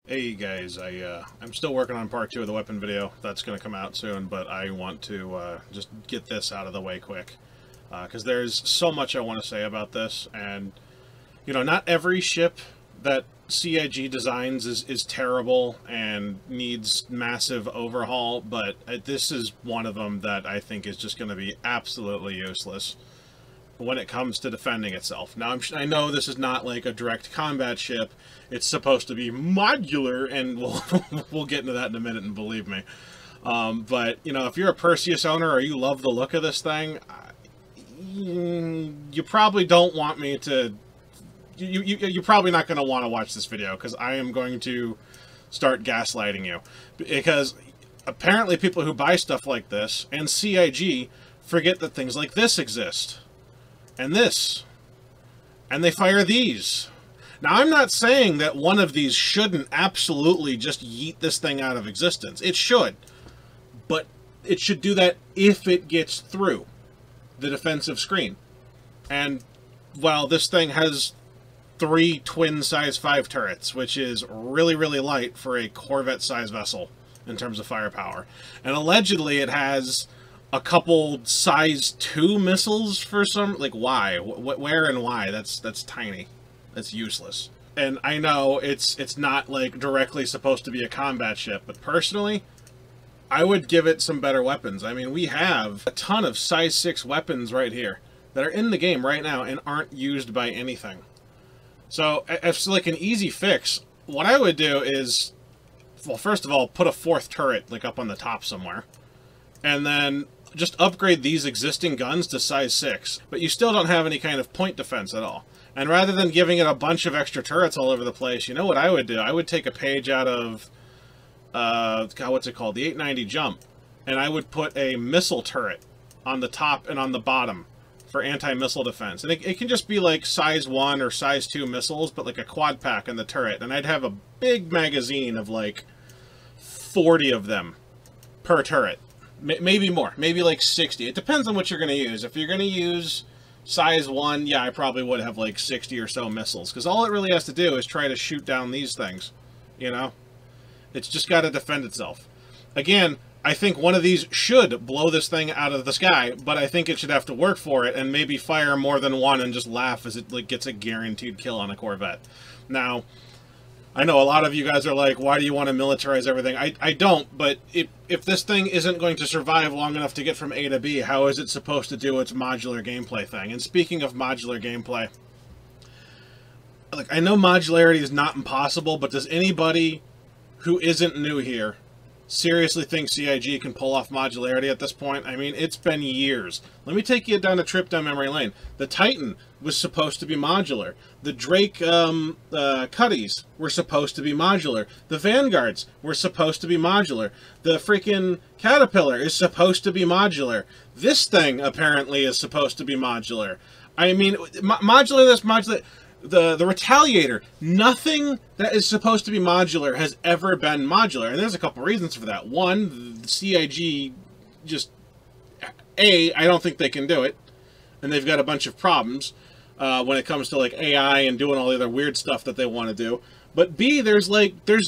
Hey guys, I'm still working on part 2 of the weapon video. That's going to come out soon, but I want to just get this out of the way quick. Because there's so much I want to say about this, and, you know, not every ship that CIG designs is terrible and needs massive overhaul, but this is one of them that I think is just going to be absolutely useless when it comes to defending itself. Now, I know this is not like a direct combat ship. It's supposed to be modular, and we'll get into that in a minute, and believe me. But, you know, if you're a Perseus owner or you love the look of this thing, you probably don't want me to... You're probably not going to want to watch this video, because I am going to start gaslighting you. Because apparently people who buy stuff like this, and CIG, forget that things like this exist. And this. And they fire these. Now, I'm not saying that one of these shouldn't absolutely just yeet this thing out of existence. It should. But it should do that if it gets through the defensive screen. And while this thing has 3 twin size 5 turrets, which is really, really light for a Corvette-sized vessel in terms of firepower. And allegedly it has a couple size 2 missiles for some, like, why? Where and why? That's tiny. That's useless. And I know it's not, like, directly supposed to be a combat ship, but personally, I would give it some better weapons. I mean, we have a ton of size 6 weapons right here that are in the game right now and aren't used by anything. So, if like an easy fix, what I would do is, well, first of all, put a 4th turret, like, up on the top somewhere. And then just upgrade these existing guns to size 6. But you still don't have any kind of point defense at all. And rather than giving it a bunch of extra turrets all over the place, you know what I would do? I would take a page out of, God, what's it called? The 890 Jump. And I would put a missile turret on the top and on the bottom for anti-missile defense. And it can just be like size 1 or size 2 missiles, but like a quad pack in the turret. And I'd have a big magazine of like 40 of them per turret. Maybe more. Maybe like 60. It depends on what you're going to use. If you're going to use size 1, yeah, I probably would have like 60 or so missiles. Because all it really has to do is try to shoot down these things. You know? It's just got to defend itself. Again, I think one of these should blow this thing out of the sky, but I think it should have to work for it and maybe fire more than one and just laugh as it like gets a guaranteed kill on a Corvette. Now, I know a lot of you guys are like, why do you want to militarize everything? I don't, but if this thing isn't going to survive long enough to get from A to B, how is it supposed to do its modular gameplay thing? And speaking of modular gameplay, like, I know modularity is not impossible, but does anybody who isn't new here seriously think CIG can pull off modularity at this point? I mean, it's been years. Let me take you down a trip down memory lane. The Titan was supposed to be modular. The Drake Cuddies were supposed to be modular. The Vanguards were supposed to be modular. The freaking Caterpillar is supposed to be modular. This thing, apparently, is supposed to be modular. I mean, modular this, modular... The Retaliator, nothing that is supposed to be modular has ever been modular. And there's a couple reasons for that. One, the CIG just... I don't think they can do it. And they've got a bunch of problems when it comes to like AI and doing all the other weird stuff that they want to do. But B, there's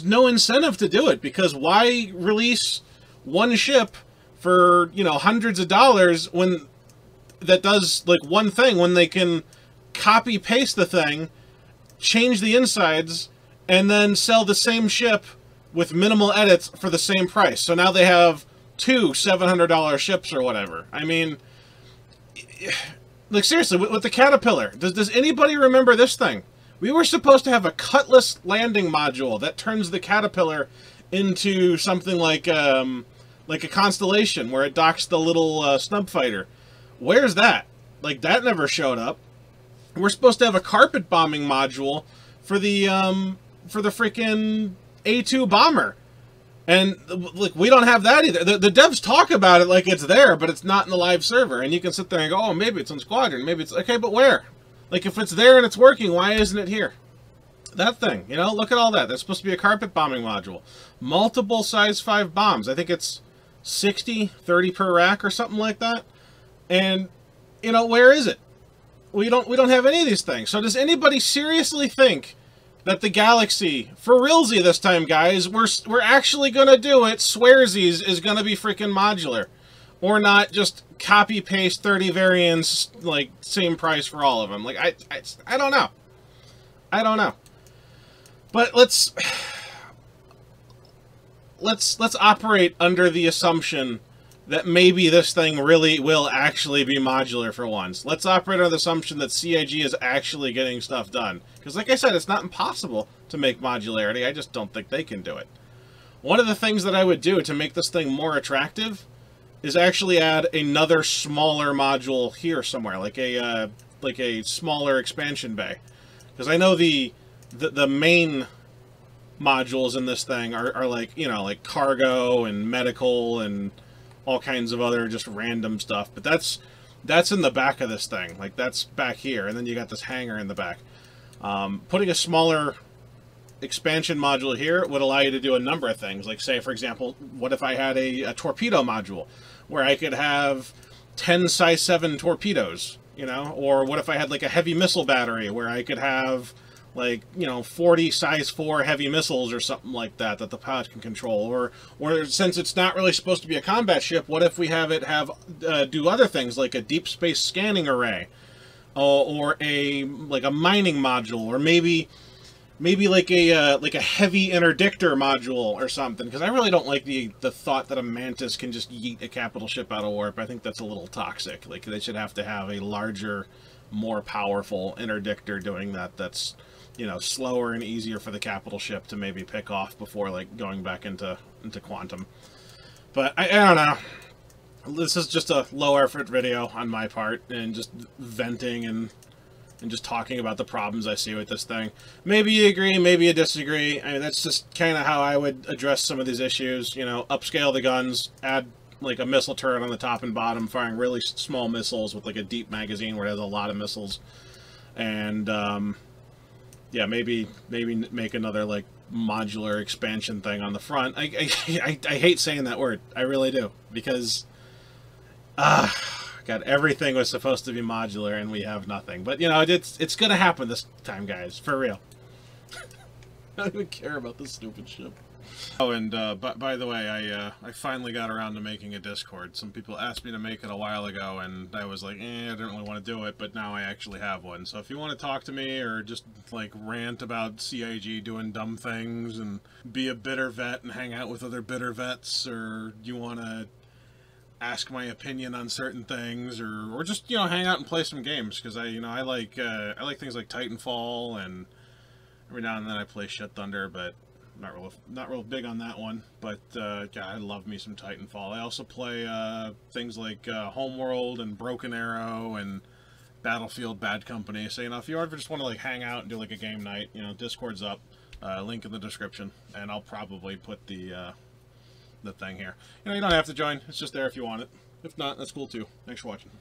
no incentive to do it, because why release one ship for, you know, hundreds of dollars when that does like one thing, when they can copy paste the thing, change the insides, and then sell the same ship with minimal edits for the same price. So now they have 2 $700 ships or whatever. I mean, like, seriously, with the Caterpillar, does anybody remember this thing? We were supposed to have a Cutlass landing module that turns the Caterpillar into something like a Constellation, where it docks the little snub fighter. Where's that? Like, that never showed up. We're supposed to have a carpet bombing module for the freaking A2 bomber. And, like, we don't have that either. The devs talk about it like it's there, but it's not in the live server. And you can sit there and go, oh, maybe it's on Squadron. Maybe it's... Okay, but where? Like, if it's there and it's working, why isn't it here? That thing, you know? Look at all that. That's supposed to be a carpet bombing module. Multiple size 5 bombs. I think it's 60, 30 per rack or something like that. And, you know, where is it? We don't have any of these things. So does anybody seriously think that the Galaxy, for realsy this time, guys, we're actually gonna do it. Swearsies is gonna be freaking modular, or not just copy paste 30 variants, like same price for all of them. Like I don't know. I don't know. But let's operate under the assumption that maybe this thing really will actually be modular for once. Let's operate under the assumption that CIG is actually getting stuff done. Because like I said, it's not impossible to make modularity. I just don't think they can do it. One of the things that I would do to make this thing more attractive is actually add another smaller module here somewhere, like a smaller expansion bay. Because I know the main modules in this thing are like, you know, like cargo and medical and all kinds of other just random stuff, but that's in the back of this thing, like that's back here, and then you got this hangar in the back. Putting a smaller expansion module here would allow you to do a number of things, like say, for example, what if I had a torpedo module where I could have 10 size 7 torpedoes, you know, or what if I had like a heavy missile battery where I could have, like, you know, 40 size 4 heavy missiles or something like that that the pilot can control. Or since it's not really supposed to be a combat ship, what if we have it do other things like a deep space scanning array, or like a mining module, or maybe like a heavy interdictor module or something. Because I really don't like the thought that a Mantis can just yeet a capital ship out of warp. I think that's a little toxic. Like, they should have to have a larger, more powerful interdictor doing that. That's, you know, slower and easier for the capital ship to maybe pick off before, like, going back into quantum. But I don't know. This is just a low effort video on my part, and just venting and just talking about the problems I see with this thing. Maybe you agree, maybe you disagree. I mean, that's just kind of how I would address some of these issues. You know, upscale the guns, add like a missile turret on the top and bottom, firing really small missiles with like a deep magazine where it has a lot of missiles. And yeah, maybe make another like modular expansion thing on the front. I hate saying that word. I really do, because God, everything was supposed to be modular and we have nothing. But you know, it's gonna happen this time, guys, for real. I don't even care about this stupid ship. Oh, and by the way, I finally got around to making a Discord. Some people asked me to make it a while ago, and I was like, I don't really want to do it, but now I actually have one. So if you want to talk to me, or just like rant about CIG doing dumb things, and be a bitter vet and hang out with other bitter vets, or you want to ask my opinion on certain things, or just, you know, hang out and play some games, because I like things like Titanfall, and every now and then I play Shit Thunder, but not real big on that one. But yeah, I love me some Titanfall. I also play things like Homeworld and Broken Arrow and Battlefield Bad Company. So, you know, if you ever just want to like hang out and do like a game night, you know, Discord's up, link in the description, and I'll probably put the thing here. You know, you don't have to join, it's just there if you want it. If not, that's cool too. Thanks for watching.